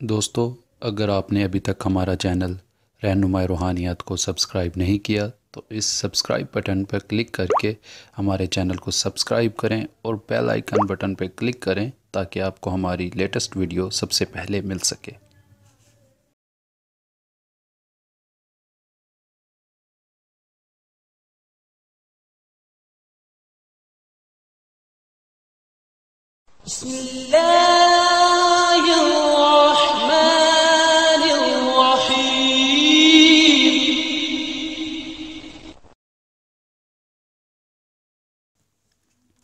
दोस्तों, अगर आपने अभी तक हमारा चैनल रहनुमाई रूहानियत को सब्सक्राइब नहीं किया तो इस सब्सक्राइब बटन पर क्लिक करके हमारे चैनल को सब्सक्राइब करें और बेल आइकन बटन पर क्लिक करें ताकि आपको हमारी लेटेस्ट वीडियो सबसे पहले मिल सके।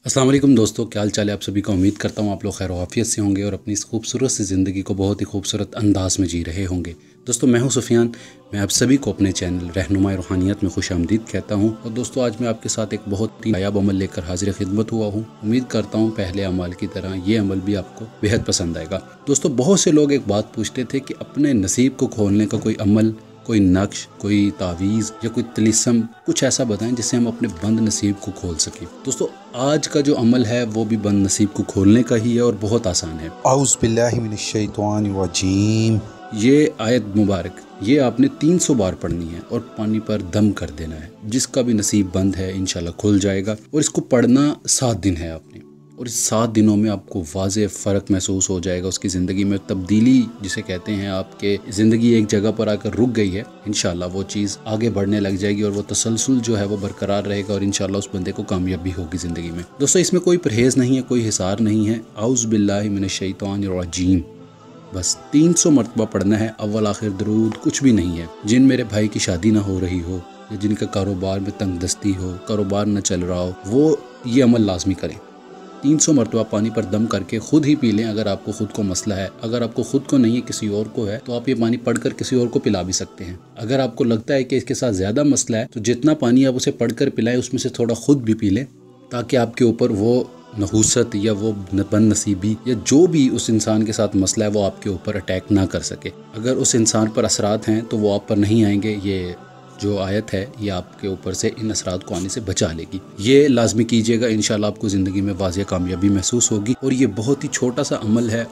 अस्सलाम वालेकुम दोस्तों, क्या हाल चाल है आप सभी का। उम्मीद करता हूँ आप लोग खैर आफियत से होंगे और अपनी इस खूबसूरत सी ज़िंदगी को बहुत ही खूबसूरत अंदाज में जी रहे होंगे। दोस्तों, मैं हूँ सुफियान। मैं आप सभी को अपने चैनल रहनुमाई रूहानियत में खुश आमदीद कहता हूँ। और दोस्तों, आज मैं आपके साथ एक बहुत ही नायाब अमल लेकर हाजिर खिदमत हुआ हूँ। उम्मीद करता हूँ पहले अमल की तरह ये अमल भी आपको बेहद पसंद आएगा। दोस्तों, बहुत से लोग एक बात पूछते थे कि अपने नसीब को खोलने का कोई अमल, कोई नक्श, कोई तावीज़ या कोई तिलिस्म, कुछ ऐसा बताएं जिससे हम अपने बंद नसीब को खोल सकें। दोस्तों, आज का जो अमल है वो भी बंद नसीब को खोलने का ही है और बहुत आसान है। औज़ु बिल्लाहि मिनश शैतानिर रजीम। ये आयत मुबारक ये आपने 300 बार पढ़नी है और पानी पर दम कर देना है। जिसका भी नसीब बंद है इंशाल्लाह खुल जाएगा। और इसको पढ़ना 7 दिन है आपने, और इस 7 दिनों में आपको वाज़े फ़र्क महसूस हो जाएगा। उसकी ज़िंदगी में तब्दीली जिसे कहते हैं, आपके ज़िंदगी एक जगह पर आकर रुक गई है, इंशाल्लाह वो चीज़ आगे बढ़ने लग जाएगी और वो तसलसल जो है वो बरकरार रहेगा और इंशाल्लाह उस बंदे को कामयाबी होगी ज़िंदगी में। दोस्तों, इसमें कोई परहेज़ नहीं है, कोई हिसार नहीं है। औज़ु बिल्लाहि मिनश शैतानिर रजीम बस 300 मरतबा पढ़ना है। अव्वल आखिर दरूद कुछ भी नहीं है। जिन मेरे भाई की शादी ना हो रही हो या जिनका कारोबार में तंगदस्ती हो, कारोबार न चल रहा हो, वो ये अमल लाजमी करें। 300 मरतबा पानी पर दम करके खुद ही पी लें अगर आपको खुद को मसला है। अगर आपको खुद को नहीं है, किसी और को है, तो आप ये पानी पढ़कर किसी और को पिला भी सकते हैं। अगर आपको लगता है कि इसके साथ ज़्यादा मसला है तो जितना पानी आप उसे पढ़कर पिलाएं उसमें से थोड़ा खुद भी पी लें, ताकि आपके ऊपर वो नहूसत या वो बद नसीबी या जो भी उस इंसान के साथ मसला है वो आपके ऊपर अटैक ना कर सके। अगर उस इंसान पर असरात हैं तो वो आप पर नहीं आएंगे। ये जो आयत है ये आपके ऊपर से इन असरात को आने से बचा लेगी। ये लाजमी कीजिएगा, इंशाल्लाह आपको ज़िंदगी में वाज़ेह कामयाबी महसूस होगी। और ये बहुत ही छोटा सा अमल है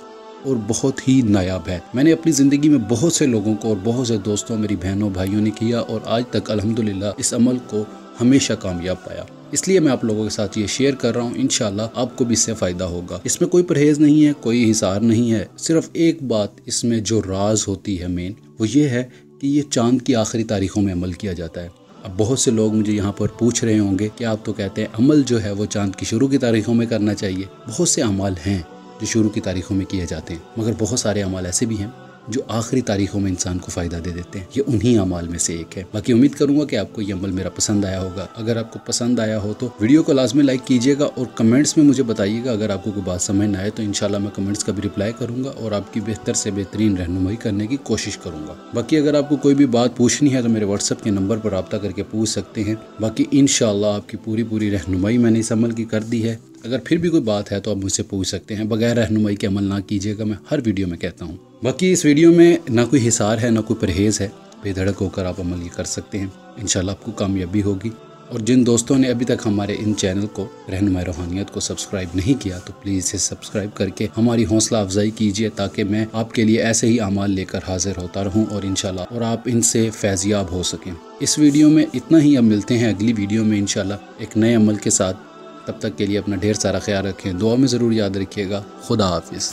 और बहुत ही नायाब है। मैंने अपनी ज़िंदगी में बहुत से लोगों को और बहुत से दोस्तों, मेरी बहनों भाइयों ने किया और आज तक अल्हम्दुलिल्लाह इस अमल को हमेशा कामयाब पाया। इसलिए मैं आप लोगों के साथ ये शेयर कर रहा हूँ। इंशाल्लाह आपको भी इससे फ़ायदा होगा। इसमें कोई परहेज़ नहीं है, कोई हिसार नहीं है। सिर्फ एक बात इसमें जो राज होती है मेन, वो ये है कि ये चाँद की आखिरी तारीख़ों में अमल किया जाता है। अब बहुत से लोग मुझे यहाँ पर पूछ रहे होंगे कि आप तो कहते हैं अमल जो है वो चाँद की शुरू की तारीख़ों में करना चाहिए। बहुत से अमाल हैं जो शुरू की तारीख़ों में किए जाते हैं, मगर बहुत सारे अमाल ऐसे भी हैं जो आखिरी तारीख़ों में इंसान को फ़ायदा दे देते हैं। ये उन्हीं अमाल में से एक है। बाकी उम्मीद करूँगा कि आपको ये अमल मेरा पसंद आया होगा। अगर आपको पसंद आया हो तो वीडियो को लाजमी लाइक कीजिएगा और कमेंट्स में मुझे बताइएगा। अगर आपको कोई बात समझ ना आए तो इंशाल्लाह मैं कमेंट्स का भी रिप्लाई करूँगा और आपकी बेहतर से बेहतरीन रहनुमाई करने की कोशिश करूँगा। बाकी अगर आपको कोई भी बात पूछनी है तो मेरे व्हाट्सएप के नंबर पर रब्ता करके पूछ सकते हैं। बाकी इंशाल्लाह आपकी पूरी रहनुमाई मैंने इस अमल की कर दी है। अगर फिर भी कोई बात है तो आप मुझसे पूछ सकते हैं। बगैर रहनुमाई के अमल ना कीजिएगा, मैं हर वीडियो में कहता हूँ। बाकी इस वीडियो में ना कोई हिसार है ना कोई परहेज़ है। बेधड़क होकर आप अमल ये कर सकते हैं, इंशाल्लाह आपको कामयाबी होगी। और जिन दोस्तों ने अभी तक हमारे इन चैनल को रहनुमाई रूहानियत को सब्सक्राइब नहीं किया तो प्लीज़ इसे सब्सक्राइब करके हमारी हौसला अफजाई कीजिए, ताकि मैं आपके लिए ऐसे ही अमाल लेकर हाजिर होता रहूं और इंशाल्लाह और आप इनसे फैज़याब हो सकें। इस वीडियो में इतना ही। अब मिलते हैं अगली वीडियो में इंशाल्लाह एक नए अमल के साथ। तब तक के लिए अपना ढेर सारा ख्याल रखें, दुआ में ज़रूर याद रखिएगा। खुदा हाफिज़।